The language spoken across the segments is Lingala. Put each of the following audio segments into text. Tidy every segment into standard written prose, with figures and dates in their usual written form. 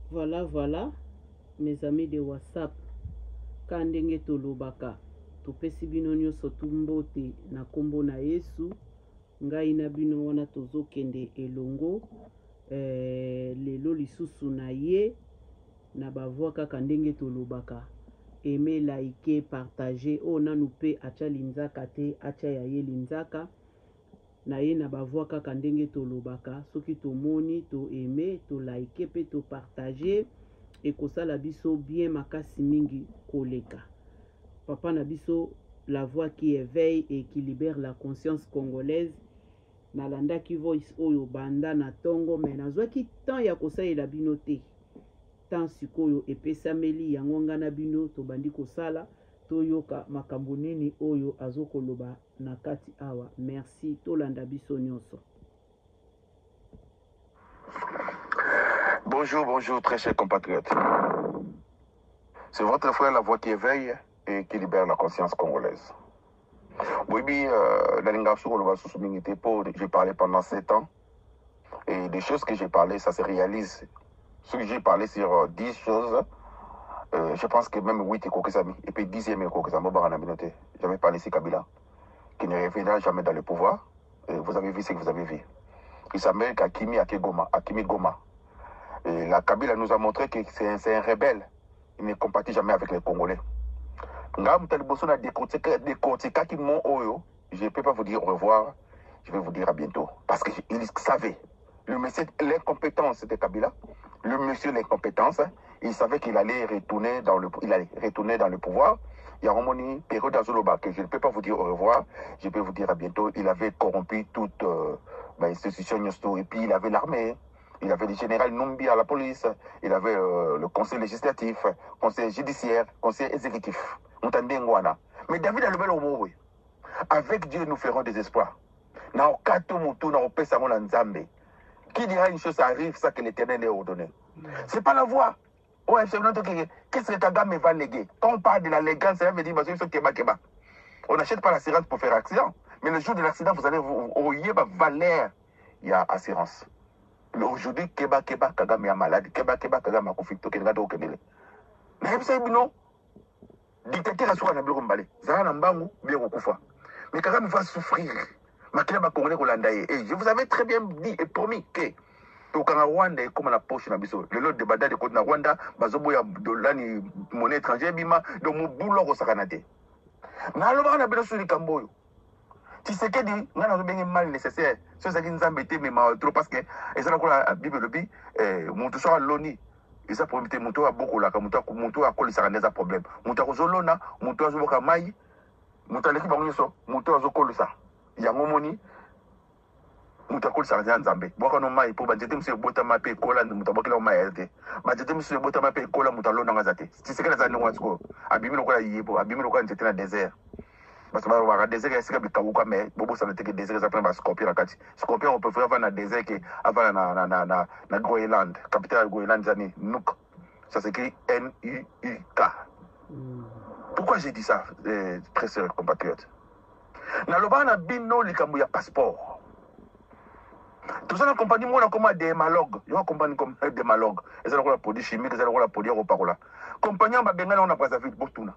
Voilà, mes amis de WhatsApp. Kandenge tolobaka. Topesi bino nyonso tumbote na kombo na Yesu. Ngai na bino wana tozokende elongo. Lelo lisusu na ye. Na bavwa kaka ndenge tolobaka. Aimer, liker, partager. O nanu pe acha linzaka te, acha ya ye linzaka. Na ye na bavwa kaka ndenge tolobaka. Soki tomoni, to aimer, to liker pe to partager. Ekosala biso bien makasi mingi koleka. Papa na biso, la voix qui éveille et qui libère la conscience congolaise. Nalanda ki voice oyo banda na tongo me nazwaki temps ya kosalela bino te. Temps sikoyo epesameli yango nga na bino tobandi kosala toyoka makambo nini oyo azokoloba na kati awa. Merci tolanda biso nyonso. Bonjour, très chers compatriotes. C'est votre frère La Voix qui éveille et qui libère la conscience congolaise. Oui, j'ai parlé pendant 7 ans. Et des choses que j'ai parlé, ça se réalise. Ce que j'ai parlé sur 10 choses, je pense que même 8 est Kokesami. Et puis 10e est Kokesami. J'avais parlé ici Kabila, qui ne reviendra jamais dans le pouvoir. Et vous avez vu ce que vous avez vu. Il s'appelle Akimi Goma. Et la Kabila nous a montré que c'est un rebelle. Il ne compatit jamais avec les Congolais. Je ne peux pas vous dire au revoir. Je vais vous dire à bientôt. Parce qu'il savait. Le monsieur, l'incompétence de Kabila. Le monsieur, l'incompétence. Il savait qu'il allait retourner dans le pouvoir. Il y a un période d'Azoloba que je ne peux pas vous dire au revoir. Je peux vous dire à bientôt. Il avait corrompu toute institution. Et puis il avait l'armée. Il avait le général Numbi à la police, il avait le conseil législatif, conseil judiciaire, conseil exécutif. Mais David a levé le mot. Avec Dieu, nous ferons des espoirs. Qui dira une chose, ça arrive, ça que l'Éternel est ordonné. Ce n'est pas la voix. Ouais, qu'est-ce que Kagame va léguer? Quand on parle de la légance, ça veut dire on n'achète pas l'assurance pour faire accident. Mais le jour de l'accident, vous allez valer, il y a assurance. Mais aujourd'hui, Keba Kagame est malade. Keba Kagame a conflicté. Mais dictateur a souvent un bureau mbale. Zara Mbangu, bien au Koufa. Mais Kagame va souffrir. Et je vous avais très bien dit et promis que au Rwanda est comme la poche na biso. Le lot de Bada de côte na Rwanda, bazobo ya dollar ni monnaie étrangère bima, donc mon boulot au Sakanate. Na loba na bino sur le Camboyo. Tu sais que dit, on a bien mal nécessaire. Ce qui nous a embêté, mais trop parce que, et ça, la Bible le dit, mon tout ça, l'oni, et ça pour éviter mon tour à beaucoup là, mon tour à coller, ça a des problèmes. Mon tour à Zolona, mon tour à Zoboka Maï, mon tour à l'équipe en mon tour à Zokolo ça. Il y a mon moni, mon tour à coller ça a Zambé. Bon, quand on maï, pour budgeter, monsieur Botama Pay, Kola, mon tour à maï, budgeter, monsieur Botama Pay, Kola, mon tour à Lonazate. Si c'est que les années, on va se go. Abîmer le quoi, abîmer le quoi, j'étais dans le désert. Parce que on va désert est-ce que bikabuka mais bobo ça n'était que désert ça prend ba scorpion kati scorpion on peut faire avant na désert que avant na Groenland capitale Groenland zani Nuuk ça s'écrit N-U-U-K. Pourquoi j'ai dit ça très sérieux compatriotes na loba na bino likambo ya passeport tout ça la compagnie moi comme des malog yo compagnie comme des malog et ça la produit chimique ça la produit au parola compagnie ba bengana on a pas vite botuna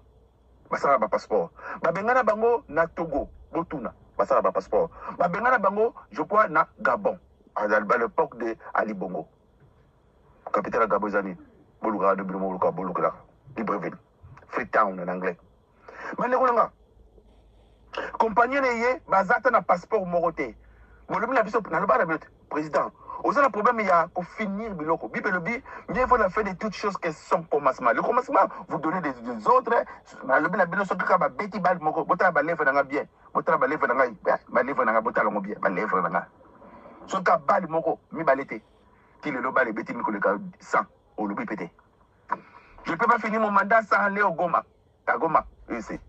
basala ba passeport babengana bango na Togo botuna basala ba passeport babengana bango je crois na Gabon à l'époque de Ali Bongo capitaine Gabon zani boluka de Brumo boluka Libreville Freetown en anglais mais nga compagnie neye bazata na passeport moroté bolumi na biso na loba na président aussi le problème il y a pour finir biloko bible le bi mieux vaut la faire de toutes choses qui sont commencement le commencement vous donnez des autres na le bi na soki ka ba beti bal moko bota ba lèvre na bien bota ba lèvre na ba lèvre na bota longo bien ba lèvre na soki ka bal moko mi balete qui le bal beti mi ko le ka 100 au lobi pété je peux pas finir mon mandat sans aller au Goma à Goma ici.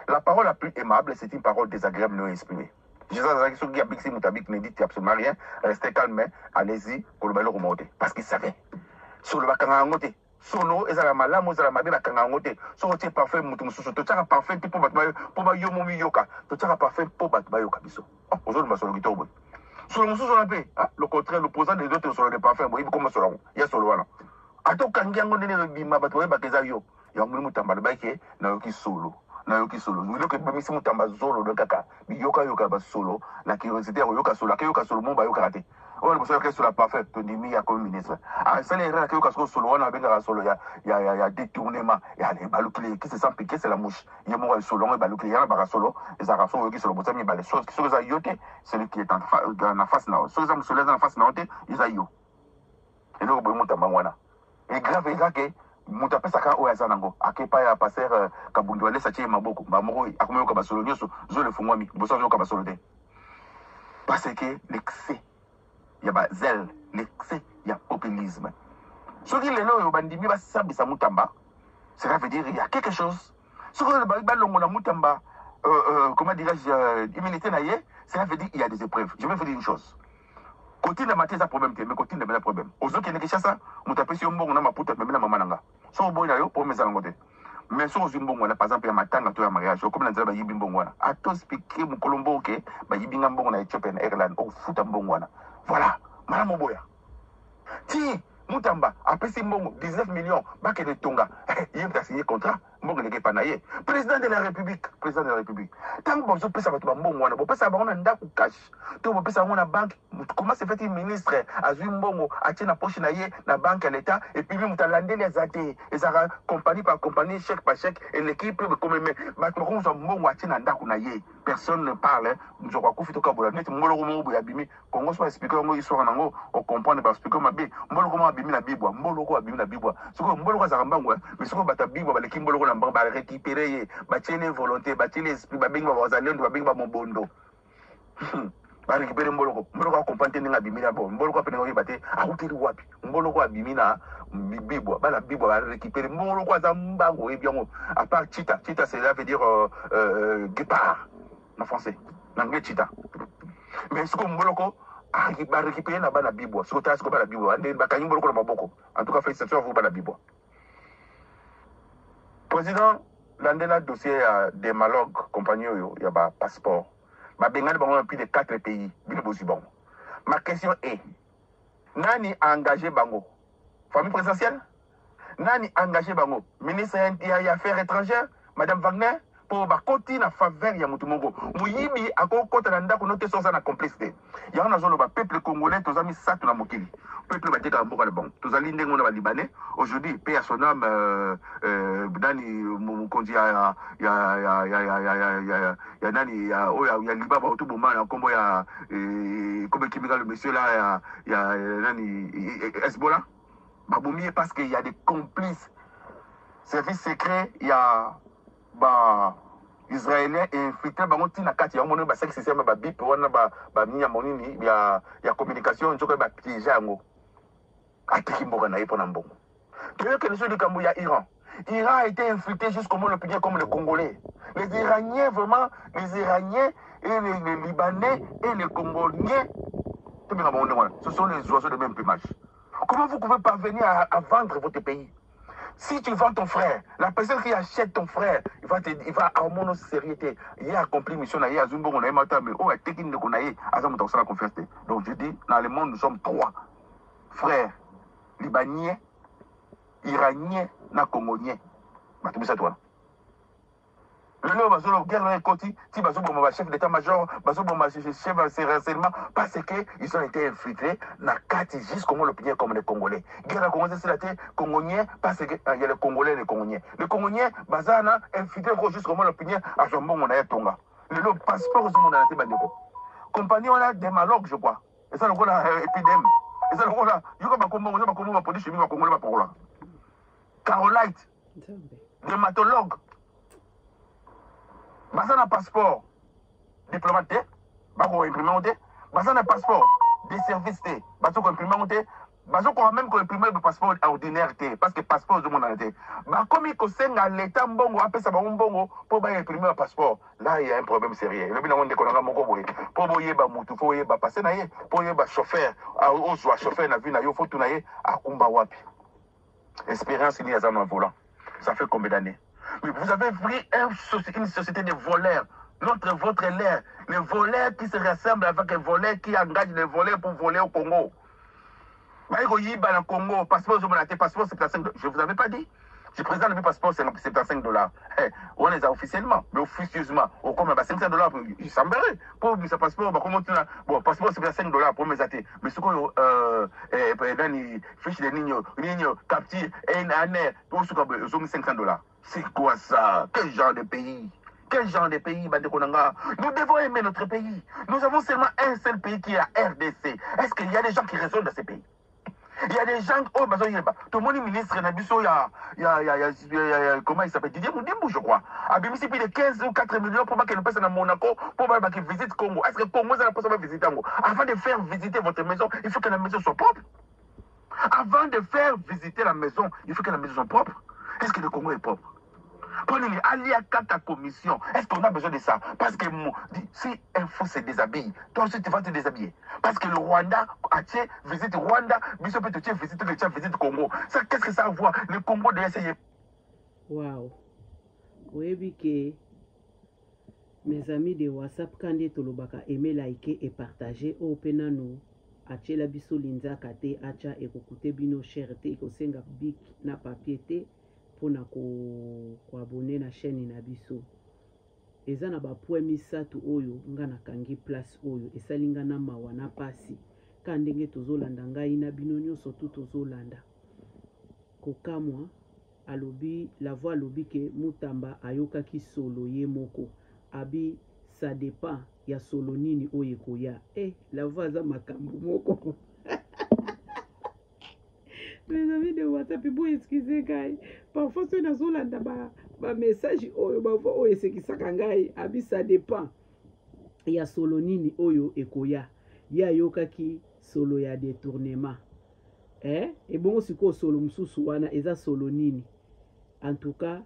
La parole la plus aimable, c'est une parole désagréable non exprimée. Je sais que ceux qui habitent Moutabik ne disent absolument rien. Restez calme, allez-y, pour le remonter. Parce qu'ils savaient. Sur le Bakangangote, solo ezala malamu ezala mabe bakanga yango te soki otie parfum motu mosusu totiaka parfum te mpo bayomo miyoka totiaka parfum mpo bato bayoka biso ozoloba solo kitoko boye solo mosusu wana mpe le contraire l'opposant des autres solo de parfum boyebi koma solo yango ya solo wana ata okangi yango ndenge ebima bato bayebaka eza yo yango moni motamba alobaki nayoki solo eloko ebimisi motamba zolo kaka biyokayoka basolo na curiosité ya koyoka solo akeyoka solo mo bayokaka te oyo liboso yaka solo ya parfait tondimi ya comme ministre asala erreur akeyoka soko solo wana babengaka solo ya détournement yale ebalukile qui se sent piqué c'est la mouche ye moko ya solo yango ebalukile yana baka solo ezalaka soko oyoki solo bosa mibale soki eza yo te celui qui est na face na yo soki eza mosolo eza na face na yo te eza yo eloko boye motamba wana e grave eza ke moto apesaka oyo aza nango akepa ya paster kabundi alesa tie maboko bamoko akomi yoka basolo nyonso zolo efungwami boso azoyoka basolo te parce que l'excès ya bazele l'excès ya populisme soki lelo oyo bandimi basambisa mutamba cela veut dire il y a quelque chose soki oyo balongo na mutamba comment dirais-je immunité na ye cela veut dire il y a des épreuves je vais vous dire une chose kotinda mate eza problème te mais kotinda eza problème ozokende kishasa moto apesi yo mbongo na maputa meme na mama nanga soki oboyi na yo problème eza nango te mais soki ozwi mbongo wana par exemple ya matanga to ya mariage okomi na nzela bayibi mbongo wana atospike mokolo mboke bayibi nga mbongo na Ethiopia na Ireland ofuta mbongo wana voilà malamu boya ti mutamba apesi mbongo 19 millions bakende tonga ye mta signé contrat mbongo ndenge epa na ye président de la république ntango bozopesa bato bambongo wana bopesa bango na ndako cash to bopesa bango na banque comment se fait ministre azwi mbongo atie na poche na ye na banque ya l'état et puis moto alandeli aza te ezalaka compagnie par compagnie chèque par chèque l'équipe komeme bato bakomozwa mbongo atie na ndako na ye personne ne parle nzoko akufi tokabola neti mboloko moko boye abimi kongo so baexplike yango histoire nango ocomprendre baexplike mabe mboloko moko abimi na bibwa sikoyo mboloko azalaka mbango mais sikoyo bato bibwa baleki mboloko na mbango barécupere ye batiele volonté batiele esprit babengi babazalendo babengi bamobondo barécupere mboloko acomprendre te ndenge abimi na bo mboloko apene oyeba te akuteli wapi mboloko abimi na bibwa bana bibwa barécupere mboloko aza mbango oyebi yango à part chita cela veut dire guépard en français nange chita mais sikoyo mboloko barécupere na bana bibwa sikoyo tala sikoyo bana bibwa ande bakangi mboloko na maboko en tout cas félicitations à vous bana bibwa président landela dossier ya démalogue compagnie oyo ya bapasseport babengani bango na plus de 4 pays bino bozwi bango ma question est nani a engagé bango famille présidentielle nani a engagé bango ministre ya affaires étrangères madame Wagner po bakoti na faveur ya mutu moko muyibi akokota na ndako note soza na complicité yango nazoloba peuple congolais toza misato na mokili peuple batekaka mboka na bango tozali ndenge na balibanais aujourd'hui paix à son âme nani mokonzi ya nani oyo ya libaba otuboma na nkombo ya comme kimika le monsieur là ya nani Hezbollah babomi ye parce qu'il y a des complices service secret ya israélien infiltré bango ntina kati yango moni basaki système babip wana baminya monini ya communication nzoko bapiége yango ateki mboka na ye mpona mbongo toyokende so likambo ya Iran a été infiltré jusqu'au l'opinion comme les Congolais les Iraniens vraiment les Iraniens et les Libanais et les Congolais ce sont les oiseaux de même plumage. Comment vous pouvez parvenir à vendre votre pays? Si tu vends ton frère, la personne qui achète ton frère, il va à mon sérieuxité. Il a accompli mission, il a zumbo, on a matin, mais oh, technique de konaï, à ça, on a confiance. Donc je dis, dans le monde, nous sommes 3 frères libanais, iraniens, na congoliens. Bah, tu sais toi. Le bazolo guerre côté, si bazolo mon chef d'état-major, bazolo mon chef de renseignement, parce que ils ont été infiltrés na kati jusqu'au l'opinion comme les Congolais. Guerre a commencé sur la terre congolien parce que il y a les Congolais et les Congoliens. Les Congoliens bazana infiltré jusqu'au l'opinion à Jambon on a Tonga. Le passeport au monde a été bandeko. Compagnie on a des malogues je crois. Et ça le voilà épidémie. Et ça le voilà, yo ba kombo on ba kombo ba police chimique ba Congolais ba pour là. Carolite. Dermatologue. Basa na passeport diplomate bako imprimé basa na passeport de service te baso ko imprimé baso ko même ko imprimé le passeport ordinaire te parce que passeport de mon arrêté ba comme ko senga l'état mbongo apesa ba mbongo pour ba imprimer le passeport là il y a un problème sérieux le bina monde ko nga moko boye pour boye ba mutu fo ye ba passer na ye pour ye ba chauffeur au chauffeur na vie na yo faut tout na ye akumba wapi Expérience ni à volant. Ça fait combien d'années? Mais vous avez pris une société de voleurs. Votre l'air. Les voleurs qui se rassemblent avec les voleurs qui engagent les voleurs pour voler au Congo. Dans Congo, passeport, passeport 75 $. Je ne vous avais pas dit. Je présente le passeport 75 $. On les a officiellement, mais officieusement. Au comme 500 $, il semblerait. Pour ce passeport, bon, passeport 75 $ pour mes athées. Mais ce qu'on fiche de Nino, capture, et une année, tout ce qu'on a 500 $. C'est quoi ça? Quel genre de pays? Quel genre de pays, Bandekonanga? Nous devons aimer notre pays. Nous avons seulement un seul pays qui est la RDC. Est-ce qu'il y a des gens qui raisonnent dans ces pays? Il y a des gens, tout le monde est ministre, comment il s'appelle, Didier Moudimou, je crois. A plus de 15 ou 4 millions pour qu'il passe à Monaco, pour qu'il visite Congo. Est-ce que le Congo, ça n'a pas visiter Congo? Avant de faire visiter votre maison, il faut que la maison soit propre. Avant de faire visiter la maison, il faut que la maison soit propre. Est-ce que le Congo est propre? Allez à ta commission. Est-ce qu'on a besoin de ça? Parce que si info se déshabille, toi aussi tu vas te déshabiller. Parce que le Rwanda, visite Rwanda, Bishop visite Congo. Ça, qu'est-ce que ça a à voir? Le Congo doit essayer. Waouh. Oui, que mes amis de WhatsApp, quand ils tolobaka, aimer, liker et partager, au penano, ache la biso linza kate, acha et kokute bino cherté, kosenga bik na papier te. Pour abonner na chaîne na biso eza na ba point misatu oyo nga na kangi place oyo esalinga na mawa na pasi ka ndenge tozolanda ngai na bino nyonso tu tozolanda kokamwa alobi la voix alobi ke Mutamba ayokaki solo ye moko abi ça dépend ya solo nini oyo koya la voix za makambo moko. Mes amis de WhatsApp, bon, excusez, guys. Parfois, si on a un message, c'est qui ça, abi, ça dépend. Il y a solo nini, oyo, ekoya. Il y a yokaki, solo ya détournement. Et bon, si ko solo msusu wana, eza solo nini. En tout cas,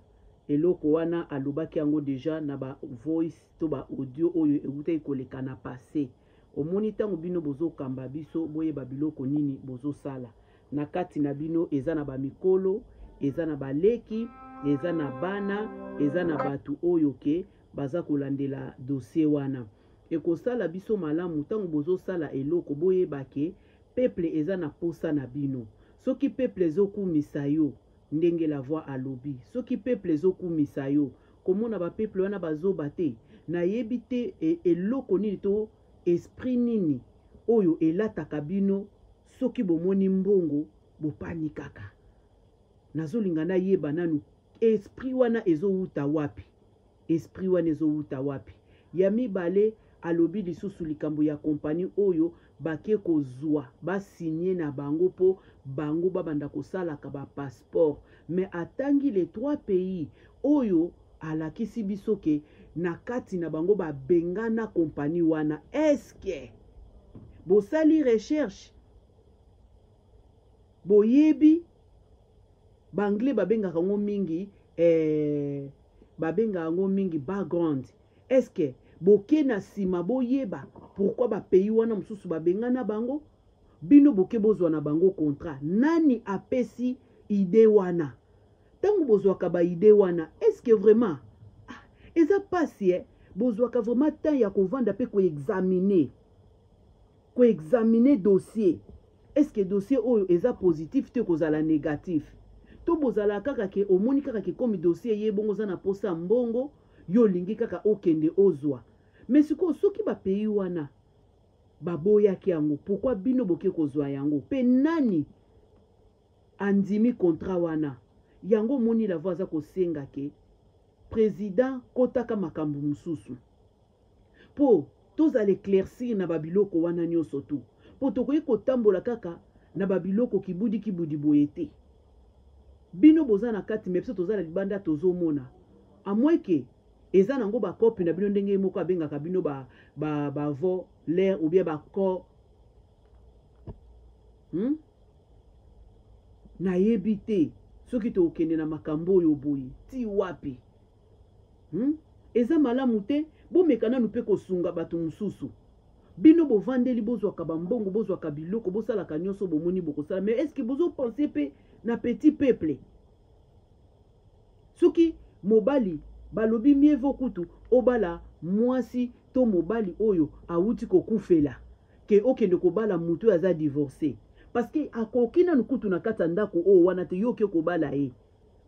eloko wana, alobaki yango déjà, na ba voice, to ba audio, oyo, eguta ikoleka na passé. Au monitango bino bozo kamba biso, boye babiloko nini, bozo sala. Na kati na bino eza na ba mikolo, eza na baleki, eza na bana, eza na batu oyo ke baza kolandela dossier wana. Ekosala biso malamu tango bozo sala eloko boyeba ke peuple eza na posa na bino. Soki peuple ezokumisa yo ndenge la voix alobi. Soki peuple ezokumisa yo komona ba peuple wana bazoba te na yebi te eloko nini to esprit nini oyo elataka bino. Soki bomoni mbongo bopani kaka nazolinga na yeba nanu esprit wana ezouta wapi, esprit wana ezouta wapi. Ya mibale alobi lisusu likambo ya kompani oyo bake kozwa basigné na bango po bango babanda kosalaka ba passeport, mais atangi les 3 pays oyo alakisi biso ke na kati na bango babengana kompani wana. Eske bosali recherche boyebi banglais babengaka ngo mingi background. Eske boke na sima boyeba pourquoi ba pays wana mususu babengana bango bino boke bozwa na bango contrat nani apesi idée wana tango bozwaka ba idée wana. Eske vraiment eza pasi bozwaka vraiment temps ya kovanda pe ko examiner dossier. Est-ce que dossier oyo eza positif te kozala négatif? To bozala kaka ke omoni kaka ke komi dossier ye bongo za na posa mbongo yo lingi kaka okende ozwa. Mais siko soki ba pays wana baboya ki yango pourquoi bino boke kozwa yango? Pe nani andimi contrat wana? Yango moni la voix za kosenga ke président kotaka makambo mususu. Po tozala éclaircir na babiloko wana nyonso tu. Potokoyi kotambola kaka na babiloko kibudi boyete. Bino boza na kati mepso tozala libanda tozomona. Amweke eza nango ba kopi na bino ndenge moko abengaka bino ba vo l'air ou bien ba corps. Na yebite soki to okende na makambo yo boyi ti wapi. Eza malamu te bomekana nupe kosunga batu mususu. Bino bovandeli bozwaka bambongo bozwaka biloko bosalaka nyonso bomoni bokosala. Mais est-ce que bozo penser pe na petit peuple. Soki mobali balobi mievo kutu obala mwasi to mobali oyo awuti kokufela ke okende kobala mutu aza divorcé parce que akokina nukutu na kata ndako o wana te yoke kobala e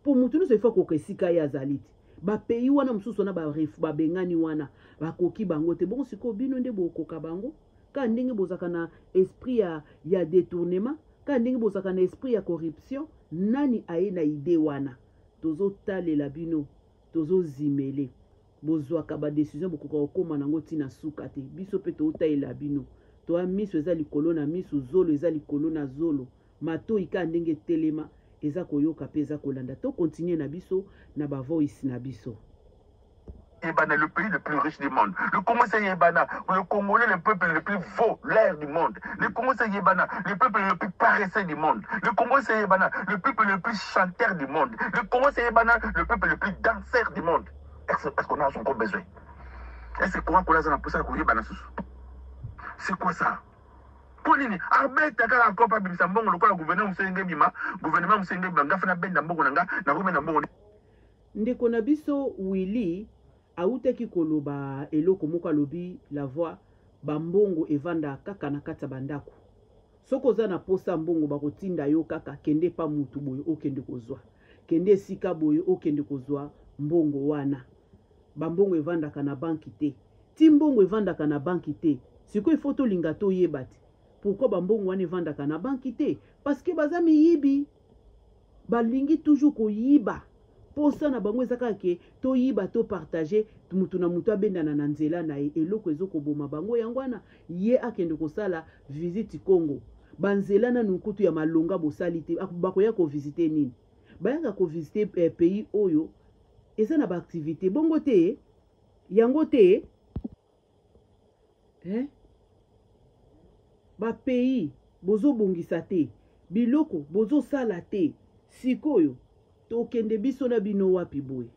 po mutu no se fa kokesika ya zaliti ba pays wana mususu na ba refu ba bengani wana bakoki bango te bon siko bino nde bokoka bango ka ndenge bozaka na esprit ya détournement ka ndenge bozaka na esprit ya corruption nani aye na idée wana tozo talela bino tozo zimele bozwaka ba décision bokoka okoma nango tina suka te biso pe to talela bino to a miso eza likolo na miso zolo eza likolo na zolo mato ika ndenge telema eza koyoka pe eza kolanda to continuer na biso na ba voice na biso. Yébana, le pays le plus riche du monde. Le Congo, c'est Yébana. Le Congolais, le peuple le plus volaire du monde. Le Congo, c'est Yébana, le peuple le plus paresseux du monde. Le Congo, c'est Yébana, le peuple le plus chanteur du monde. Le Congo, c'est Yébana, le peuple le plus danseur du monde. Est-ce qu'on a encore besoin? Est-ce qu'on a pour ça qu'on Yébana? C'est quoi ça? Ponini, arbitre kaka kopa bimisa mbongo lokola gouvernement musenge bima, gouvernement musenge banga fana benda mbongo nanga na rumena mbongo. Ndeko na biso Willy auteki koloba eloko moko alobi la voix bambongo evanda kaka na kata bandako. Soko za na posa mbongo bakotinda yo kaka kende pa mutu boyo okende kozwa. Kende sika boyo okende kozwa mbongo wana. Bambongo evanda kana banki te. Ti mbongo evanda kana banki te. Siko ifoto lingato yebati. Pourquoi bambongo wana evanda kana banki te? Parce que bazami yibi. Balingi toujours ko yiba. Posa na bango ezaka ke to yiba to partager mutu na mutu abendana na nzela na ye eloko ezoko boma bango yangwana ye akende kosala visite Congo banzela na nukutu ya malonga bosalite bakoya ko visiter nini bayanga ko visiter pays oyo eza na ba activité bongo te yango te ba pays bozo bongisa te biloko bozo sala te sikoyo tokende biso na bino wapi boye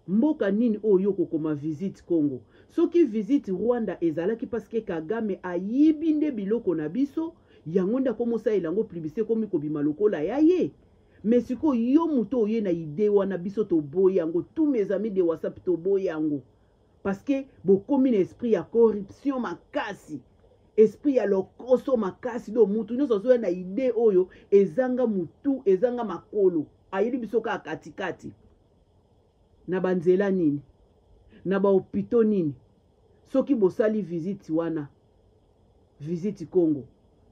mboka nini oyo kokoma visite Congo soki visite Rwanda ezalaki parce que Kagame ayibi nde biloko na biso yango nda komosa elango publicité komi kobima lokola yaye mais siko yo muto oye na idée wana biso to boye yango tous mes amis de WhatsApp to boye yango parce que bokomi na esprit ya corruption makasi esprit ya lokoso makasi do mutu nyonso zo na idée oyo ezanga mutu ezanga makolo ayeli biso ka katikati na banzela nini na ba hôpitaux nini soki bosali visite wana visite Congo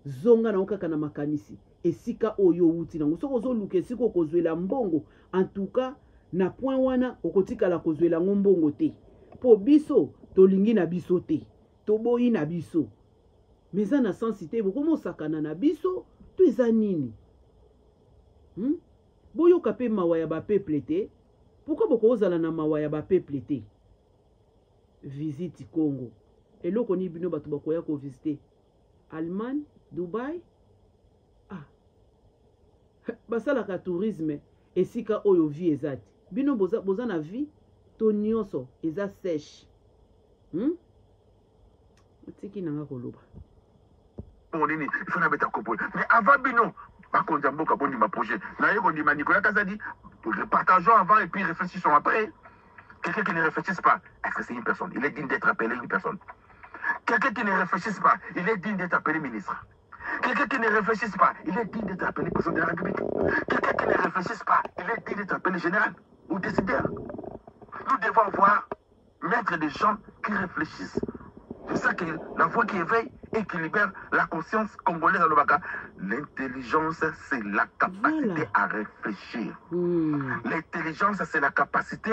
zonga na okaka na makanisi esika oyo uti nango soko zoluka esika kozwela mbongo en tout cas na point wana okotikala kozwela mbongo te po biso tolingi na biso te toboyi na biso meza na sensité bokomosakana na biso to eza nini boyoka pe mawa ya bapeuple te pourquoi bokozala na mawa ya bapeuple te visite Congo eloko ni bino bato bakoya ko visiter Allemagne Dubai basalaka tourisme esika oyo vie ezati bino boza na vie to nyonso eza sèche otiki nanga koloba il faut na beta kopo mais avant bino bakonza mboka bondi ma projet na yeko ndima Nicolas Kazadi partageons avant et puis réfléchissons après. Quelqu'un qui ne réfléchisse pas, est-ce que c'est une personne? Il est digne d'être appelé une personne. Quelqu'un qui ne réfléchisse pas, il est digne d'être appelé ministre. Quelqu'un qui ne réfléchisse pas, il est digne d'être appelé président de la République. Quelqu'un qui ne réfléchisse pas, il est digne d'être appelé général ou décideur. Nous devons voir mettre des gens qui réfléchissent. C'est ça que la voix qui éveille et qui libère la conscience congolaise à l'Obaka. L'intelligence, c'est la capacité à réfléchir. L'intelligence, c'est la capacité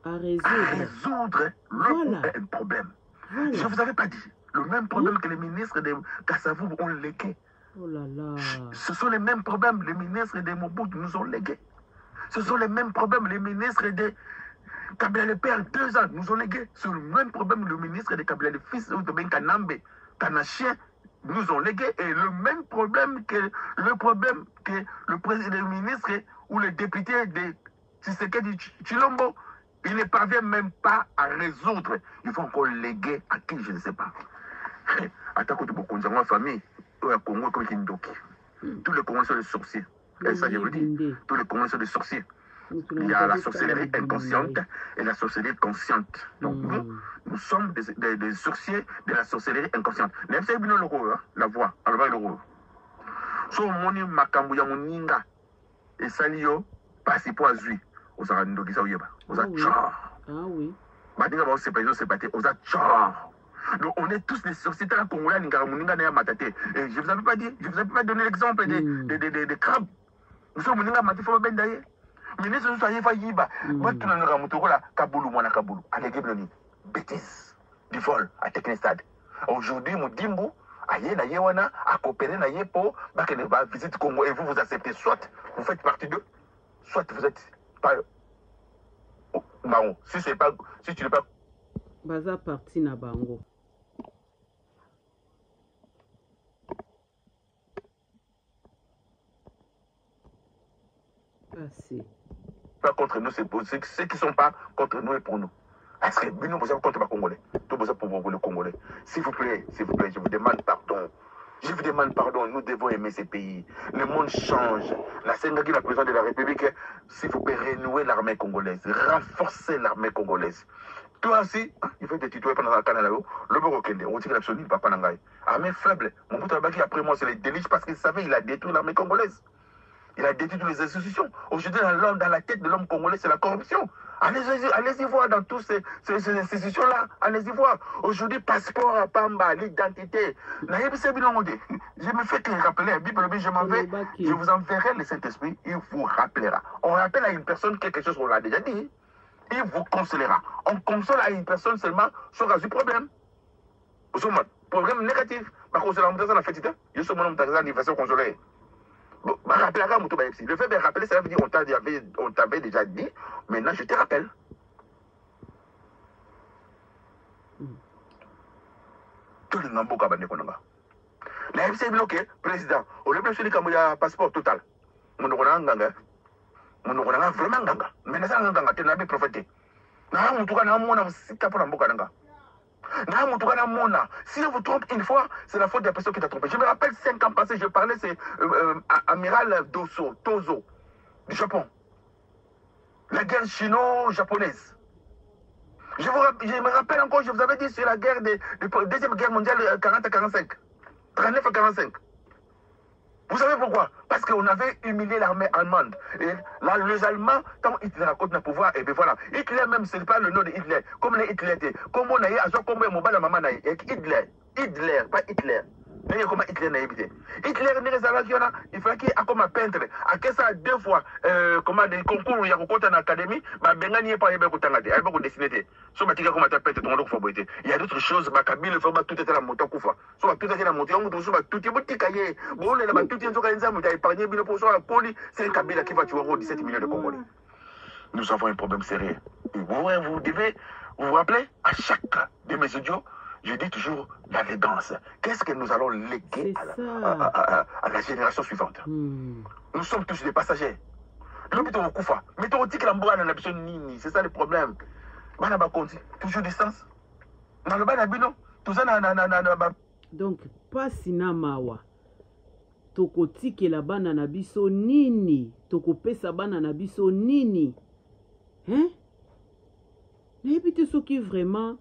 à résoudre un problème. Je ne vous avais pas dit. Le même problème que les ministres de Kassavou ont légué. Oh là là. Ce sont les mêmes problèmes que les ministres de Mobutu nous ont légués. Ce sont les mêmes problèmes que les ministres de Kabila le Père, 2 ans, nous ont légué. C'est le même problème que le ministre de Kabila le Fils, ou de Ben Kanambe, Kanachien, nous ont légué. Et le même problème que le président, le ministre ou le député de Tshisekedi Chilombo, il ne parvient même pas à résoudre. Il faut encore léguer à qui, je ne sais pas. Attends, quand tu as une famille, au Congo, comme Kindoki. Tous les Congolais sont des sorciers. Et ça, je vous dis, tous les Congolais sont des sorciers. Il y a la sorcellerie inconsciente et la sorcellerie consciente. Donc nous sommes des sorciers de la sorcellerie inconsciente. Même si nous avons la voix, alors le rôle. So moni makambu ya muninga et salio passer pour azui. Aux arandogisa oyeba. Aux a tchar. Ah oui. Badinga ba c'est pas aux a tchar. Donc on est tous des sorciers dans la Congolais n'ingara muninga na matate. Et je vous avais pas dit, je vous avais pas donné l'exemple des crabes. Nous sommes muninga maté faut ben d'ailleurs. Ministre nous soyez fa yiba. Moi tout na ramutokola kabulu mwana kabulu. Allez gebnoni. Bêtise. Du vol à Teknestad. Aujourd'hui Mudimbu aye na yewana a coopérer na yepo ba que va visiter Congo et vous acceptez soit vous faites partie d'eux soit vous êtes pas marron si c'est pas si tu n'es pas baza parti na bango. Assez. Pas contre nous, c'est pour ceux qui ne sont pas contre nous et pour nous. Est-ce que nous sommes contre les Congolais? Tout besoin pour vous, les Congolais. S'il vous plaît, je vous demande pardon. Je vous demande pardon, nous devons aimer ces pays. Le monde change. La Sénégal, la présidente de la République, s'il vous plaît, renouer l'armée congolaise, renforcer l'armée congolaise. Toi aussi, il faut te tutoyer pendant la Canada. Le Burokende, on dit que l'absolu, papa Nangaï. Armée faible. Mon bout après moi, c'est les délices parce qu'il savait qu'il a détruit l'armée congolaise. Il a détruit toutes les institutions. Aujourd'hui, dans la tête de l'homme congolais, c'est la corruption. Allez-y voir dans toutes ces institutions-là. Allez-y voir. Aujourd'hui, passeport à Pamba, l'identité. Je me fais que rappeler. Je m'en vais. Je vous enverrai le Saint-Esprit. Il vous rappellera. On rappelle à une personne quelque chose qu'on l'a déjà dit. Il vous consolera. On console à une personne seulement sur un problème. Problème négatif. Par contre, c'est la fête. Je suis mon homme d'anniversaire consolé. Bon, le fait de rappeler, ça veut dire on t'avait déjà dit, maintenant je te rappelle. Tout le monde a dit la FCI bloqué, président, au lieu de celui qui a un passeport total, on a vraiment ganga. Mais ça, on a été prophétique. Si on vous trompe une fois, c'est la faute de la personne qui t'a trompé. Je me rappelle 5 ans passés, je parlais, c'est amiral Tozo, du Japon. La guerre chino-japonaise. Je me rappelle encore, je vous avais dit sur la guerre de Deuxième Guerre mondiale 40 à 45. 39 à 45. Vous savez pourquoi? Parce qu'on avait humilié l'armée allemande. Et là, les Allemands, quand Hitler a continué le pouvoir, et bien voilà. Hitler même, ce n'est pas le nom de Hitler. Comme les Hitler étaient. Comme on a eu, comme on a maman Hitler. Hitler, pas Hitler. Mais comment Hitler n'a évité. Hitler n'est pas il fallait qu'il y ait comme peintre. À quest ça 2 fois, comment des concours, il y a en académie, bah, Bengani n'est pas il y a beaucoup de dessiné. Soit ma tika comme ta peintre, ton faut boiter. Il y a d'autres choses, ma cabine, le fait tout était la moto koufa. Soit tout était la moto, on trouve tout est petit cahier. Bon, les là, tout est organisé, mais il y a épargné, mais pour soi, la poli, c'est un cabine qui va tuer 17 millions de Congolais. Nous avons un problème sérieux. Vous devez vous rappeler, à chaque de mes audios, je dis toujours l'élégance. Qu'est-ce que nous allons léguer à la génération suivante? Nous sommes tous des passagers. C'est ça le problème. Toujours distance. Donc, pas sinamawa. Tokotikela bana na biso nini? Tokopesa bana na biso nini? Hein? N'habite ce qui vraiment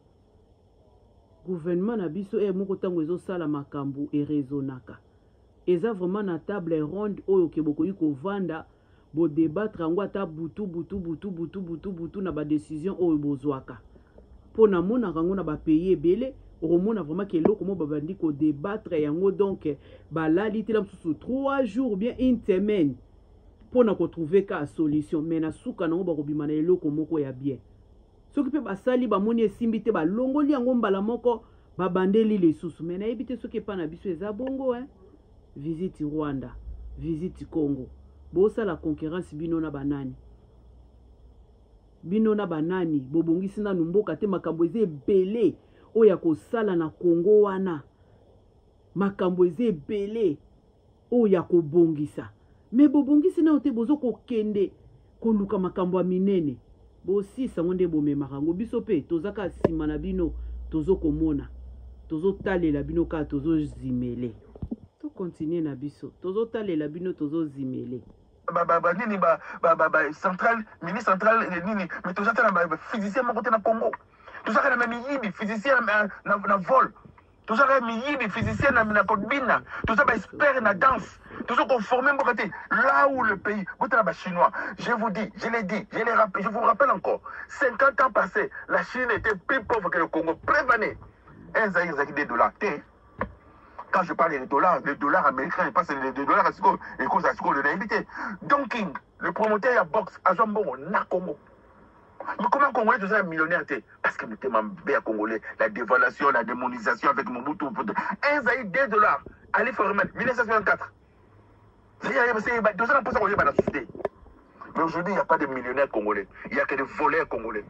gouvernement na biso e moko tango ezo sala makambu e rezonaka. Eza vraiment na table ronde oyo ke bokoyi ko vanda bo débattre ngo ata butu na ba décision oyo bozwaka. Pona mona kango na ba pays ebele romona vraiment ke loko mo babandi ko débattre yango donc balali tela msusu 3 jours ou bien une semaine pona ko trouver ka solution mais na suka nango ba kobima na eloko moko ya bien. Soki pe basali bamoni esimbi te balongoli yango mbala moko babandeli lisusu mais nayebi te soki epa na biso eza bongo visite Rwanda, visite Congo, bosala concurrence bino na banani bobongisi nanu mboka te makambo eza ebele oyo ya kosala na Congo wana makambo eza ebele oyo ya kobongisa mais bobongisi nano te bozo kokende koluka makambo ya minene bosisa ngo nde bomemaka yango biso mpe tozaka nsima na bino tozokomona tozotalela bino kaka tozozimele tokontinue na biso tozotalela bino tozozimele centrale, ministre central, mais tout ça, c'est physicien, mon côté dans Congo. Tout ça, c'est physicien, dans vol. Tout ça, c'est physicien, dans Kodbina. Tout ça, c'est expert dans danse. Tout ça, conformé, là où le pays, vous êtes chinois, je vous dis, je l'ai dit, je vous rappelle encore, 50 ans passés, la Chine était plus pauvre que le Congo. Prévenez. Un Zaïre, des dollars. Quand je parle des dollars américains, je passe les dollars à ce et cause à ce qu'on a invité. Donking, le promoteur à boxe, à Zambon, na Congo. Mais comment Congolais tous un millionnaire? Parce que nous sommes bien Congolais, la dévaluation, la démonisation avec Mobutu. Un Zaïre, des dollars. Allez, Foreman, 1964. C'est deux ans pour ça qu'on est dans la société. Mais aujourd'hui, il n'y a pas de millionnaires congolais. Il n'y a que des voleurs congolais.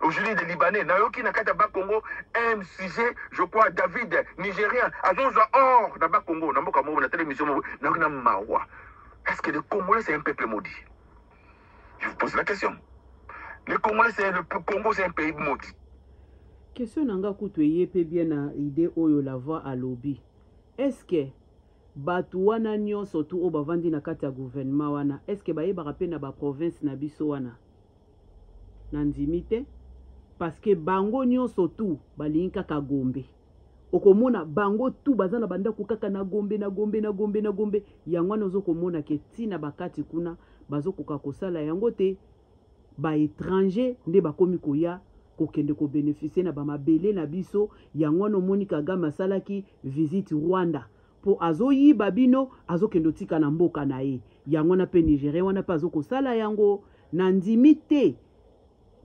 Aujourd'hui, des Libanais, Nayoki Nakataba Congo, un sujet, je crois, David, Nigérien, Azonza Or, Naba Congo, Namboka Mo, la télévision, Nakna Mawa. Est-ce que le Congolais, c'est un peuple maudit? Je vous pose la question. Le Congolais, le Congo, c'est un pays maudit. Question nanga kutuye pe bien na idée oyo la voix à lobby. Est-ce que batu wana nyonso tu o bavandi na kati ya gouvernement wana, est-ce que bayebaka pe na ba province na biso wana? Na ndimi te? Parce que bango nyonso tu balingi kaka Gombe. Okomona bango tu baza na banda kukaka na Gombe na Gombe na Gombe na Gombe. Yango wana ozokomona ke tina bakati kuna bazokoka kosala yango te. Ba étranger nde bakomi koya kokende ko bénéficier na ba mabele na biso. Yango wana omoni Kagame asalaki visite Rwanda. Po azoyi babino azokendo tika na mboka na ye. Yango wana pe Nigeria wana pa azokosala yango na ndimi te.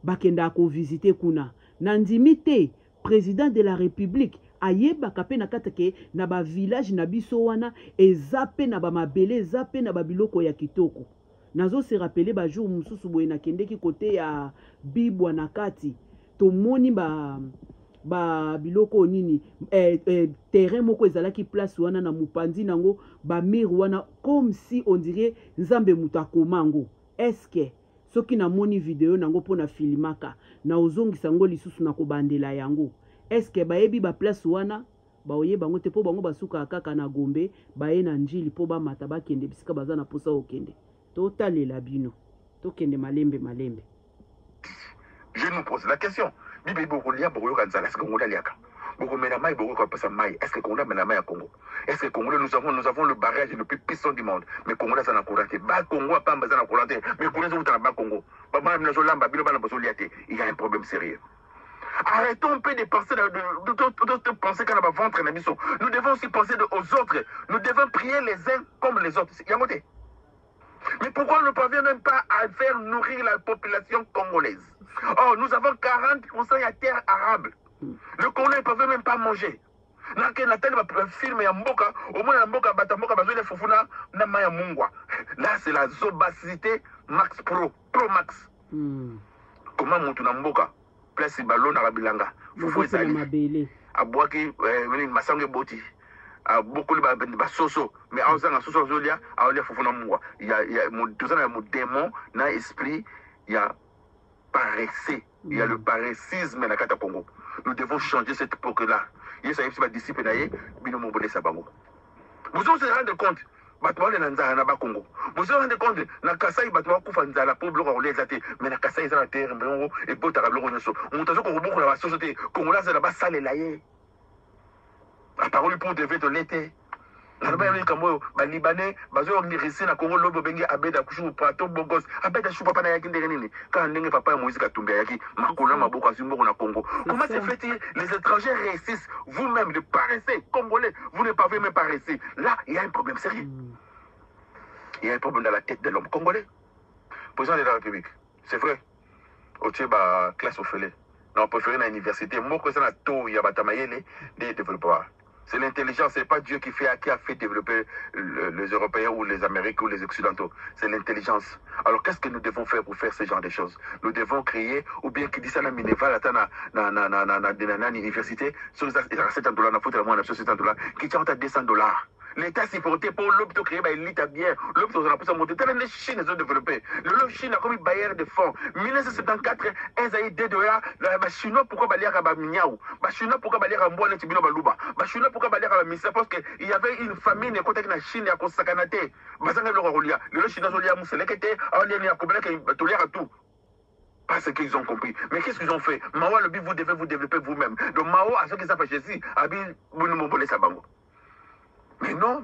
Bakenda ko visiter kuna nandimi te président de la république ayebaka pe na katake na ba village na biso wana ezape na ba mabele ezape na ba biloko ya kitoko. Nazo se rappeler ba jour mususu boye na kendeki kote ya bibwa na kati to moni ba biloko nini terrain moko ezalaki place wana na mupandi nango ba mir wana comme si on dirait nzambe mutakomango. Est-ce que soki na moni video nango pona filmaka na ozongisa ngo lisusu na kobandela yango? Est-ce que bayebi ba place wana baoye bango te po bango basuka kaka na Gombe baye na njili po ba mata bakende bisika baza na posa okende totalela bino tokende malembe malembe. Je nous pose la question. Bibi bokolia bokoyo kanzala est-ce que Congo liaka boko menama boko ko passa mai est-ce que Congo menama ya Congo? Est-ce que Congo nous avons le barrage le plus puissant du monde mais Congo là ça na courante ba Congo pas mbasa na courante mais Congo zo tana ba Congo ba ba na zolamba bilo bana bozo liate il y a un problème sérieux. Arrêtons un peu de penser de penser qu'on a ventre na biso. Nous devons aussi penser aux autres. Nous devons prier les uns comme les autres. Yangote. Mais pourquoi on ne parvient même pas à faire nourrir la population congolaise? Oh, nous avons 40% de terre arable. Le Congolais ne peut même pas manger. Là, c'est la zobacité Max Pro Max. Comment monter na mboka? Place ballon na bilanga. Fufu ezali. Abwaki masange boti. Beaucoup de basoso mais en faisant soso zolia a olia fufu na mungwa. Il y a tout ça na démon na esprit, il y a paressé, il y a le paressisme na kata Congo. Nous devons changer cette époque-là. Il y a ça disciple naie bino mobole sabango. Vous vous rendez compte batwale na nzala na ba Congo. Vous vous rendez compte na Kasai batwa kufa nzala pour bloquer on les até mais na Kasai za terre mbongo et bota ka bloquer nyoso. On tazo ko boko na ba société congolaise na ba sale la ye. La parole pour devait de l'été. Les Libanais, ils restent na Congo, lobo bengi abeda kushu prato bogos, abeda shu papa na yaki ndengenini. Quand ndenge papa Moïse Katumbi yaki, makona maboko azumbo na Congo. Comment se fait-il les étrangers réussissent vous-même de paresser congolais, vous ne pouvez même pas rester. Là, il y a un problème sérieux. Il y a un problème dans la tête de l'homme congolais. Président de la République, c'est vrai. Au Tchèba classe au fêlé. Non, préféré dans l'université, moi que ça na to ya batamayele des développeurs. C'est l'intelligence, c'est pas Dieu qui a fait développer les Européens ou les Américains ou les Occidentaux. C'est l'intelligence. Alors qu'est-ce que nous devons faire pour faire ce genre de choses? Nous devons créer, ou bien qui dit ça na Minerval, na l'université, sur les $700, na faute à moi, $700, qui tient à $200. l'État s'y portait pour l'hôpital créé par l'élite bien, l'hôpital on a pu monter. Tellement les Chine ils ont développé. Le Chine a comme une barrière de fonds. 1974, ils ont aidé de là, les Chinois pourquoi balayer à Bamiaou, les Chinois pourquoi balayer à Mboane Tibino Balouba, les Chinois pourquoi balayer à Missa parce qu'il y avait une famine et côté de la Chine à Kosakanate, Bazanga le Rolia, le Chinois Zolia Mousselekete, Alia Kobelek et Toliara tout. Parce qu'ils ont compris. Mais qu'est-ce qu'ils ont fait? Mao, le but, vous devez vous développer vous-même. Donc Mao, à ce qu'ils appellent Jésus, vous ne m'en Sabango. Mais non.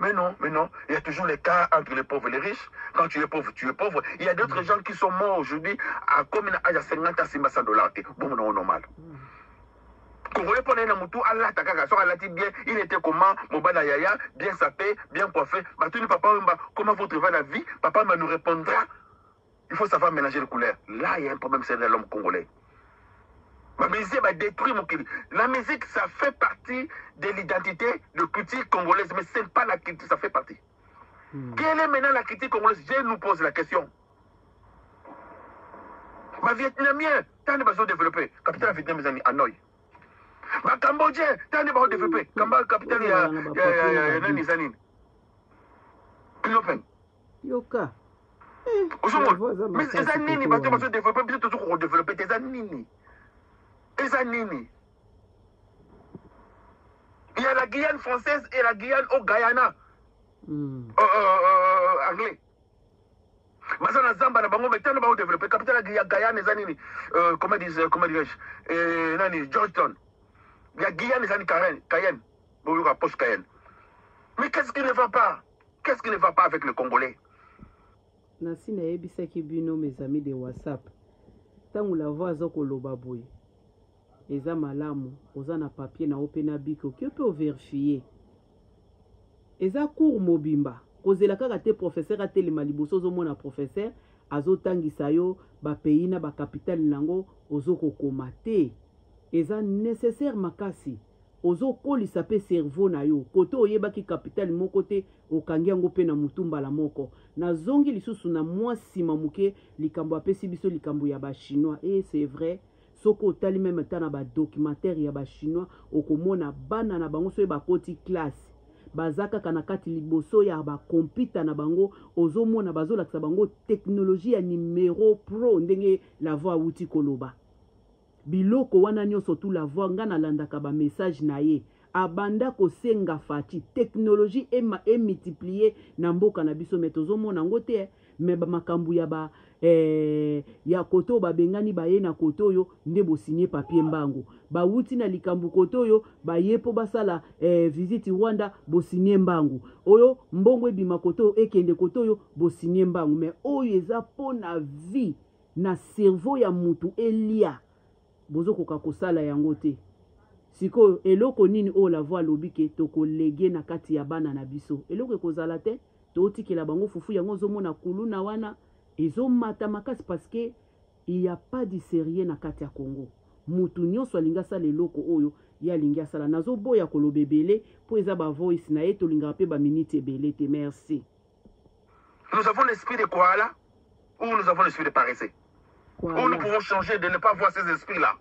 Il y a toujours les cas entre les pauvres et les riches. Quand tu es pauvre, tu es pauvre. Il y a d'autres gens qui sont morts aujourd'hui à comme un âge à 50 à 500 $. Bon, non, normal. Congolais pour les Namoutou, Allah Takaka, bien, il était comment, Mobana Yaya, bien sapé, bien coiffé. Batuni papa, comment vous trouvez la vie? Papa nous répondra. Il faut savoir mélanger les couleurs. Là, il y a un problème, c'est l'homme congolais. La musique va détruire mon culture. La musique, ça fait partie de l'identité de culture congolaise, mais ce n'est pas la culture, ça fait partie. Quelle est maintenant la culture congolaise? Je nous pose la question. Ma Vietnamien, t'as des besoins développés. Capitaine Vietnamien, Hanoï. Ma Cambodgien, t'as des besoins développés. Capitaine, il y a Nani Zanin. Philippines. Yoka. Mais les années, bateaux besoin développer, bien toujours développer tes années. Les années. Il y a la Guyane française et la Guyane au Guyana. Anglais. Mazana Zamba, la Bango, mais t'as pas développé. Capitaine la Guyane, les années. Comment dirais-je? Nani, Georgetown. Il y a Guyane, les années Cayenne. Bon, il y a poste Cayenne. Mais qu'est-ce qui ne va pas? Qu'est-ce qui ne va pas avec le Congolais? Nasi na yebisaki bino mes amis de WhatsApp. Tangu la voix azo koloba boye. Eza malamu, oza na papier na opena biko, ki peut vérifier. Eza cours mobimba. Kozela kaka te professeur a telema liboso zo mona professeur azo tangisa yo ba pays na ba capitale nango ozo kokoma te. Eza nécessaire makasi. Ozo kolisa pe cerveau na yo. Koto oyebaki capitale moko te okangi yango pe na mutumba la moko. Na zongi lisusu na mwa sima muke likambo apesi biso likambo ya ba chinois. Et c'est vrai, soko otali même ta na ba documentaire ya ba chinois okomona bana na bango so ba koti classe. Bazaka kana kati liboso ya ba computer na bango ozomona bazolakisa bango technologie ya numéro pro ndenge la voix uti koloba. Biloko wana nyonso tout la voix nga na landaka ba message na ye abanda kosenga fati technologie e multiplier na mboka na biso metozo mona ngo te me ba makambu ya ba ya koto ba bengani ba ye na koto yo nde bo signer papier mbango ba wuti na likambu koto yo ba ye po basala visite Rwanda bo signer mbango oyo mbongo ebima koto ekende koto yo bo signer mbango mais oyo eza pona vie na cerveau ya mutu elia bozo koka kosala yango te siko eloko nini o la voix lobike toko lege na kati ya bana na biso eloko ekozala te to tikela bango fufu yango zomona kuluna wana ezomata makasi parce que il y a pas de sérieux na kati ya Congo mutu nyonso alinga sala eloko oyo ya linga sala nazo boya kolobebele po eza ba voice na ye to linga pe ba minute ebele te merci. Nous avons l'esprit de koala ou nous avons l'esprit de paresseux. Où nous pouvons changer de ne pas voir ces esprits-là.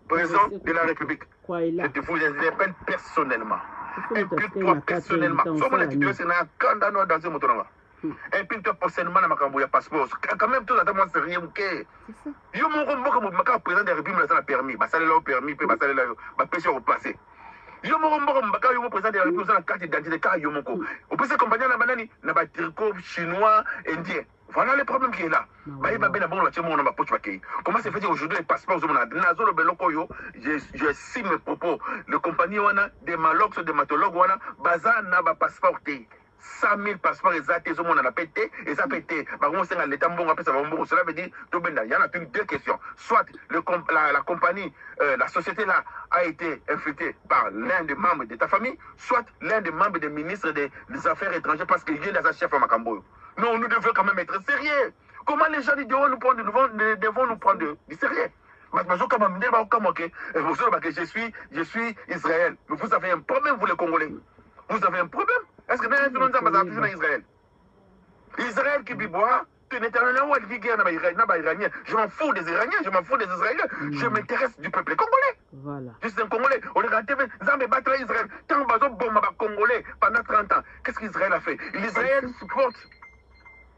Président de la République, je te vous appelle personnellement. Implique-toi personnellement. Somme la titulaire, c'est un candidat dans un motonanga. Implique-toi personnellement dans ma cambo, il y a passeport. Quand même, tout le monde sérieux. Yo mon rombo comme ma président de la République, ça a permis. Bah, ça l'a permis, puis bah, ça l'a pêché au passé. Yo mon rombo comme ma président de la République, ça a carte d'identité, car yo mon co. Au plus, c'est compagnie na banani, na ba tricot chinois, indien. Voilà le problème qui est là. Comment c'est fait aujourd'hui les passeports? Je signe mes propos. Le compagnie des malox, des matologues, bazar n'a pas passeport. 100 000 passeports exacts, ils ont pété, et ça pété. Cela veut dire, il y en a deux questions. Soit la compagnie, la société là a été infectée par l'un des membres de ta famille, soit l'un des membres des ministres des Affaires étrangères parce qu'il vient dans sa chef à Macambo. Non, nous devons quand même être sérieux. Comment les gens devons nous prendre du sérieux? Je suis Israël. Mais vous avez un problème, vous les Congolais. Vous avez un problème? Est-ce que nous avons toujours en Israël? Israël qui biboit, Je m'en fous des Iraniens, je m'en fous des Israéliens. Je m'intéresse du peuple congolais. Voilà. Je suis un Congolais. On regarde Zambé battre Israël. Tant bazo bomba Congolais pendant 30 ans. Qu'est-ce qu'Israël a fait? L'Israël supporte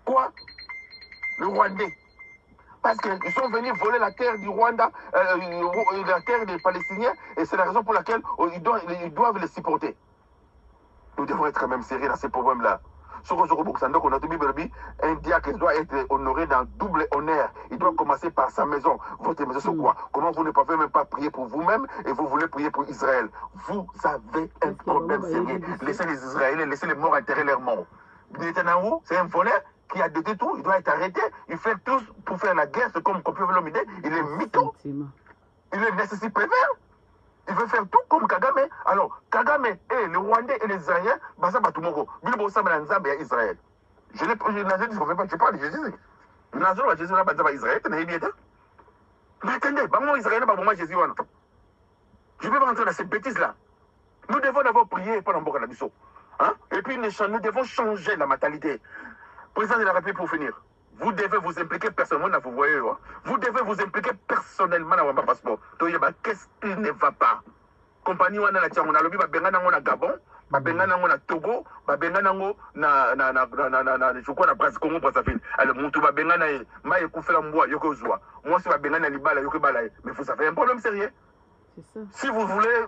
quoi? Le Rwandais. Parce qu'ils sont venus voler la terre du Rwanda, la terre des Palestiniens, et c'est la raison pour laquelle ils doivent les supporter. Nous devons être quand même sérieux dans ces problèmes-là. Un diacre doit être honoré dans double honneur. Il doit commencer par sa maison. Votre maison, c'est quoi? Comment vous ne pouvez même pas prier pour vous-même et vous voulez prier pour Israël? Vous avez un problème sérieux. Laissez les Israéliens, laissez les morts enterrer leurs morts. Netanyahu, c'est un voleur qui a détruit tout. Il doit être arrêté. Il fait tout pour faire la guerre. C'est comme Kofi Olomide. Il est mytho. Il est nécessaire pervers. Il veut faire tout comme Kagame. Alors, Kagame et les Rwandais et les Israéliens, Basa Batumoko, Bilbo Saman Nzambe et Israël. Je n'ai pas dit, je parle de Jésus. Nazor va Jésus là, Israël, tu n'as pas. Mais attendez, moi Israël, pas moi Jésus. Je vais pas rentrer dans ces bêtises-là. Nous devons d'abord prier pendant Mbokana Bisso. Hein? Et puis nous devons changer la mentalité. Président de la République, pour finir. Vous devez vous impliquer personnellement, vous voyez, vous devez vous impliquer personnellement dans votre passeport. Qu'est-ce qui ne va pas? Compagnie wana la tiango na lobi ba benga nango na Gabon, ba benga nango na Togo, ba benga nango na je crois na Congo Brazzaville. Alors mutu ba benga na maye kufela mbwa yoko zwa. Moi si ba benga na libala yoko bala. Mais vous avez un problème sérieux. C'est ça. Si vous voulez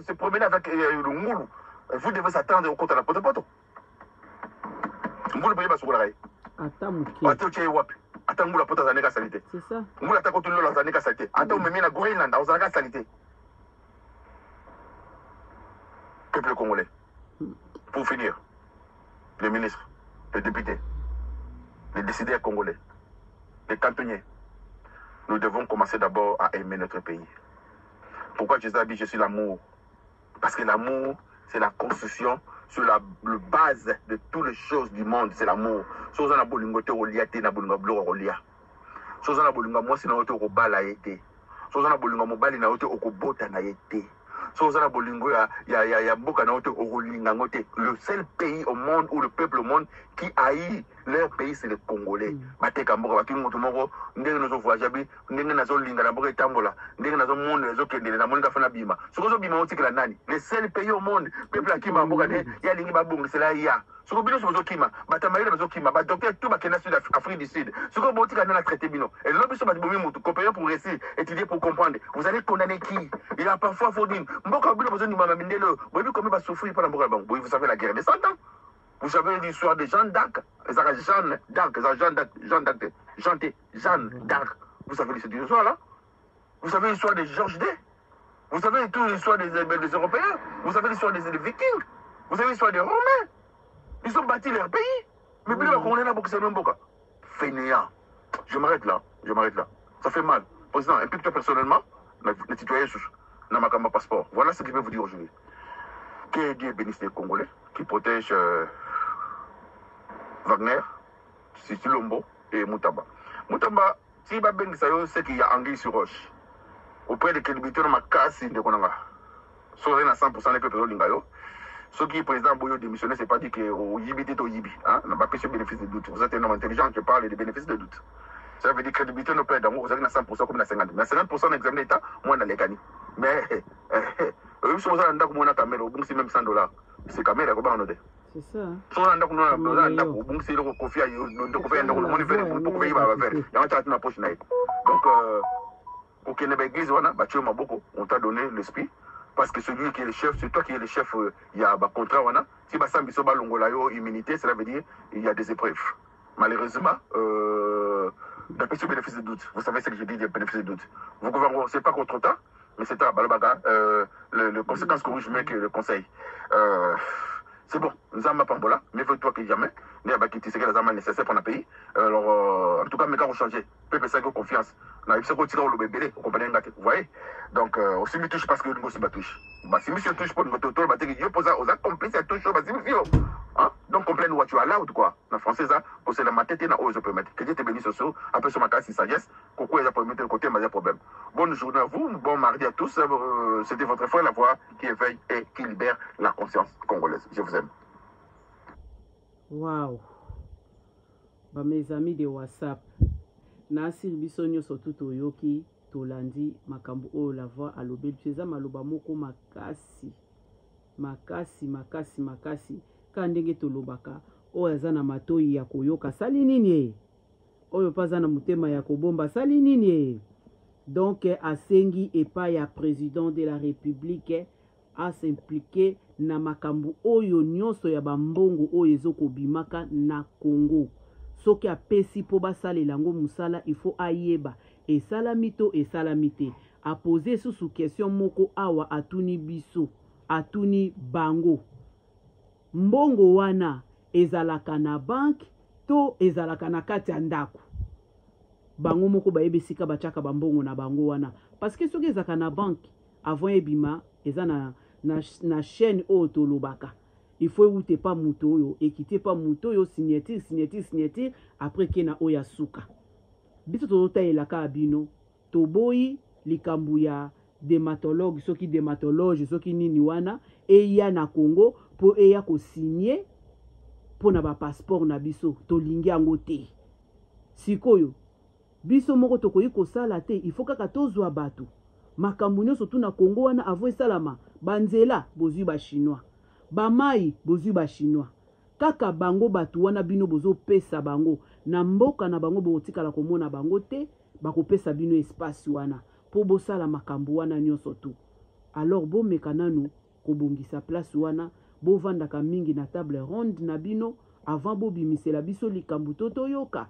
se promener avec le Ngoulou, vous devez s'attendre au compte à la poto. Ngoulou paye ba sukula kai. Ata muke. Ata wapi? Ata Ngoulou pota za neka salité. C'est ça. Ngoulou ata ko tulolo za neka salité. Ata umemi na Groenland za neka salité. Peuple congolais. Pour finir, les ministres, les députés, les décideurs congolais, les cantonniers, nous devons commencer d'abord à aimer notre pays. Pourquoi Jésus a dit je suis l'amour? Parce que l'amour, c'est la construction sur la base de toutes les choses du monde, c'est l'amour. Chose na bolingote oliate na bolingo bloro olia. Chose na bolingo mwasi na oto okobala yete. Chose na bolingo mobali na oto okobota na yete. Le seul pays au monde ou le peuple au monde qui haït leur pays, c'est les Congolais. Le seul pays au monde, peuple qui m'a c'est là il y a. Ce que bino sozo kima, batamaïla bazo kima, ba docteur tout bakena sud Afrique du Sud. Ce que botika na traité bino. Et l'homme so batibomi mutu, comparer pour réussir, étudier pour comprendre. Vous allez condamner qui? Il a parfois faut dire, mboka bino besoin de mama mindelo. Vous voyez comment va souffrir par la mboka bon. Vous savez la guerre des 100 ans. Vous savez l'histoire de Jeanne d'Arc, Jeanne d'Arc. Vous savez cette histoire là? Vous savez l'histoire de Georges D. Vous savez toute l'histoire des Européens. Vous savez l'histoire des Vikings. Vous savez l'histoire des Romains. Ils ont bâti leur pays. Mais plus on est là pour que ça ne soit pas. Fainéant. Je m'arrête là. Ça fait mal. Président, implique-toi personnellement, les citoyens dans ma passeport. Voilà ce que je vais vous dire aujourd'hui. Que Dieu bénisse les Congolais qui protègent Wagner, Sissilombo et Moutamba. Moutamba, si Babeng Sayo sait qu'il y a anguille sur roche, auprès de crédibilité, on m'a cassé de Konanga. Sauvé à 100% les peuples lingayo. Ce qui est président Boyo démissionné, c'est pas dit que au Yibi est au Yibi. On n'a pas pris ce bénéfice de doute. Vous êtes un homme intelligent qui parle des bénéfices de doute. Ça veut dire que crédibilité ne peut être d'amour, vous avez 100% comme la 50%. Mais 50% d'examen d'État, moi, on a les gagnés. Mais, eux, si vous avez un d'accord, on a caméra, au bon, c'est même $100. C'est caméra, comment on a dit? C'est ça. Si on a un d'accord, on a un d'accord, au bon, c'est le conflit, donc, au Québec, on t'a donné l'esprit. Parce que celui qui est le chef, c'est toi qui es le chef, il y a un contrat. Si Bassambi Soba Longolayo, immunité, cela veut dire qu'il y a des épreuves. Malheureusement, d'après ce bénéfice de doute, vous savez ce que je dis, des bénéfices de doute. Vous gouvernez, c'est pas contre temps, mais c'est à Balabaga, le conséquence que je mets que le conseil. C'est bon, nous avons pas là, mais veux-toi que jamais, nous avons quitté ce que les amants nécessaires pour le pays. Alors, en tout cas, mes gars ont changé. Peu de confiance. Nous avons tiré le bébé, vous comprenez, vous voyez? Donc, aussi, je touche parce que nous sommes touche. Si monsieur touche pour nous, je pose aux accomplices, à touche, donc, comprendre what you are allowed, quoi. En français, ça, pour se la matete, na ose permettre. Que Dieu te bénisse aussi. Après, sur ma case, sagesse, pourquoi ils ont permis de côté, mais il y a problème. Bonne journée à vous, bon mardi à tous. C'était votre frère, la voix qui éveille et qui libère la conscience congolaise. Je vous aime. Waouh. mes amis de WhatsApp na asiri biso nyonso tu toyoki tolandi makambo oyo la voix alobeli eza maloba moko makasi makasi makasi makasi ka ndenge tolobaka oyo aza na matoi ya koyoka sali nini oyo mpa aza na motema ya kobomba sali nini donc asengi epai ya président de la république s'impliquer na makambo oyo nyonso ya bambongo oyo ezokobimaka na Congo. Soki apesi po basalela yango musala il faut ayeba esalami to esalami te. Apose susu question moko awa atuni biso atuni bango mbongo wana ezalaka na banque to ezalaka na kati ya ndako bango moko bayebisika bachaka bambongo na bango wana parce que soki ezalaka na banque avant ebima eza na chaîne oyo tolobaka il faut ewute pa muto oyo ekite pa muto oyo signature après kena oyo ya suka biso tozotayelaka bino toboyi likambo ya dermatologue soki dermatologue soki nini wana eya na Congo po eya kosigner po na ba passeport na biso tolingi yango te sikoyo biso moko tokoyi kosala te il faut kaka tozwa bato makambo nyonso tu na Congo wana avo esalama banzela bozwi ba chinois bamai bozwi ba chinois kaka bango bato wana bino bozopesa bango na mboka na bango botikala komona bango te bakopesa bino espace wana po bosala makambo wana nyonso tu alors bomeka nanu kobongisa place wana bovandaka mingi na table ronde na bino avant bobimisela biso likambo to toyoka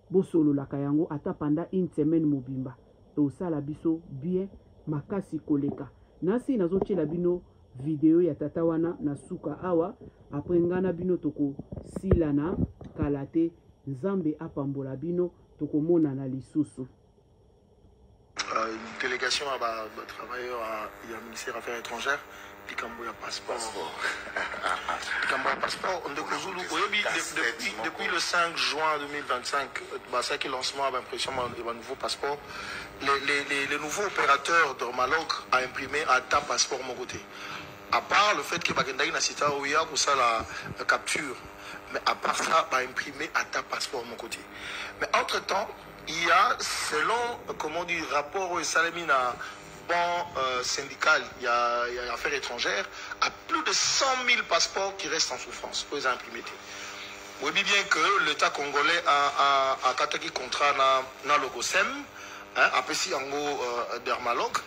bosololaka yango ata pendant une semaine mobimba osala biso bien makasi koleka nasi nazotiela bino video ya tata wana na suka awa après ngana bino toko sila na kalate nzambe apambola bino tokomona na lisusu. Une délégation à travailleurs il y a le ministère des Affaires étrangères Pikambo ya passeport. Pikambo ya passeport, depuis le 5 juin 2025, ça qui est le lancement d'impression d'un nouveau passeport, les nouveaux opérateurs d'Ormalog a imprimé à ta passeport mon côté. À part le fait que Bagendagi n'a cité Oya pour ça la capture, mais à part ça, a imprimé à ta passeport mon côté. Mais entre-temps, il y a, selon, comment dire, rapport au Salamina, syndical, il y a affaires étrangères, à plus de 100 000 passeports qui restent en souffrance pour les imprimer. Vous voyez bien que l'État congolais a un contrat dans le GOSEM, après si en gros Dermalog,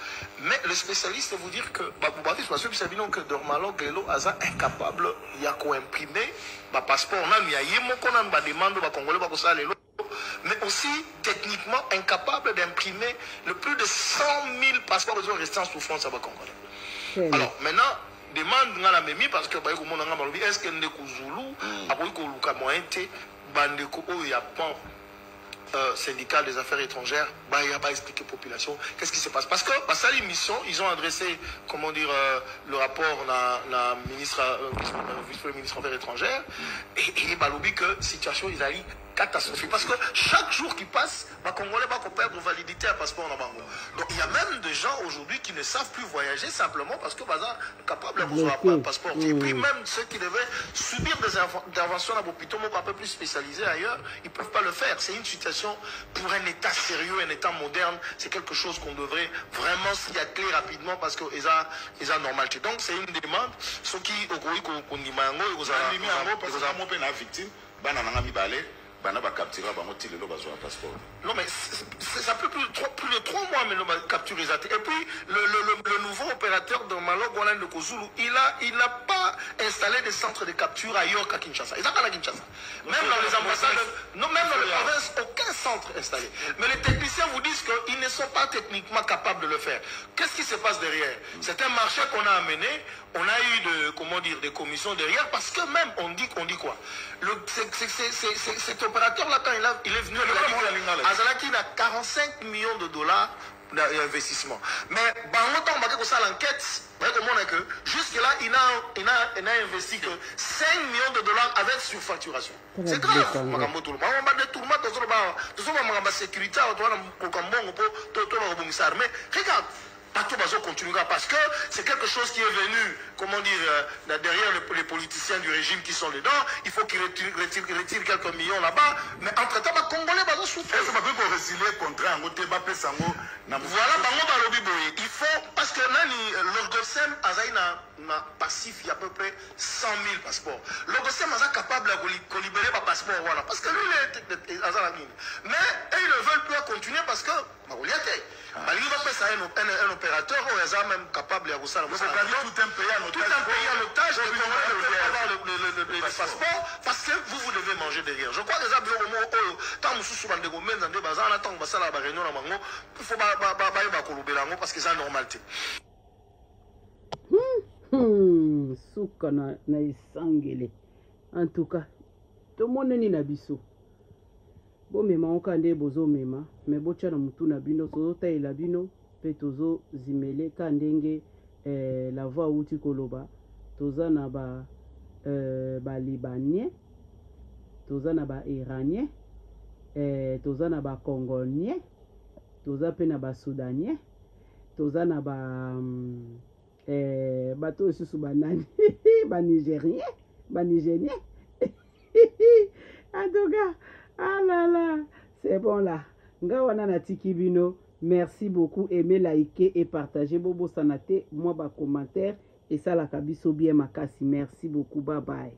mais le spécialiste vous dire que que Dermalog est incapable, il y a qu'à imprimer le passeport, il y a une demande de Congolais, mais aussi techniquement incapable d'imprimer le plus de 100 000 passeports qui sont restés en souffrance à Congolais. Alors maintenant, demande dans la mémie parce que est-ce que Ndeko Zulu a syndical des affaires étrangères, il n'y a pas expliqué la population qu'est-ce qui se passe. Parce que ça, l'émission, ils ont adressé, comment dire, le rapport à la ministre, vice-ministre des affaires étrangères, et Balobi que la situation ils a eu catastrophique. Parce que chaque jour qui passe, les Congolais vont perdre validité à passeport en Bango. Donc il y a même des gens aujourd'hui qui ne savent plus voyager simplement parce que sont capables d'avoir un passeport. Et puis même ceux qui devaient subir des interventions à l'hôpital un peu plus spécialisées ailleurs, ils ne peuvent pas le faire. C'est une situation pour un État sérieux, un État moderne. C'est quelque chose qu'on devrait vraiment s'y atteler rapidement parce qu'ils ont normalité. Donc c'est une demande. Ceux qui ont dit non mais ça peut plus de 3 mois mais on capture les attaques. Et puis le nouveau opérateur de Malog de Kozulu, il n'a pas installé des centres de capture ailleurs qu'à Kinshasa. Ils à Kinshasa. Même dans les ambassades, non, même dans les provinces, aucun centre installé. Mais les techniciens vous disent qu'ils ne sont pas techniquement capables de le faire. Qu'est-ce qui se passe derrière? C'est un marché qu'on a amené. On a eu des commissions derrière parce que même on dit quoi? Cet opérateur-là, quand il est venu, il a 45 millions de dollars d'investissement. Mais autant on a l'enquête, jusque-là, il a investi que 5 millions de dollars avec surfacturation. C'est grave. Mais regarde, Bateau Bazo continuera parce que c'est quelque chose qui est venu, comment dire, derrière les politiciens du régime qui sont dedans. Il faut qu'ils retirent quelques millions là-bas. Mais entre-temps, les Congolais Bazo souffrent. Voilà, il faut, parce que l'Orgosem a passif, il y a à peu près 100 000 passeports. L'Orgosem est capable de libérer les passeports, voilà, parce que lui, il est à la ligne. Mais ils ne veulent plus continuer parce que, il va passer un opérateur, on est même capable de faire tout un pays en otage, le passeport, parce que vous devez manger derrière. Je crois que ça, quand nous sommes dans des domaines, il faut parce que c'est normal. Suka na isangele. En tout cas, tout le monde ni na biso. Bo mema okande bozo mema, me bocha na mutu na bino tozo taila bino pe tozo zimele ka ndenge la voix uti koloba. Toza na ba libanais, toza na ba iranien, toza na ba congolais, toza pe na ba soudanais, toza na ba bato susu banani ba nigérien, en tout cas, ah là là, c'est bon là. Ngawana na tiki bino, merci beaucoup, aimez, liker et partager bobo sanate, moi ba commentaire et ça la kabiso bien makasi. Merci beaucoup, bye bye.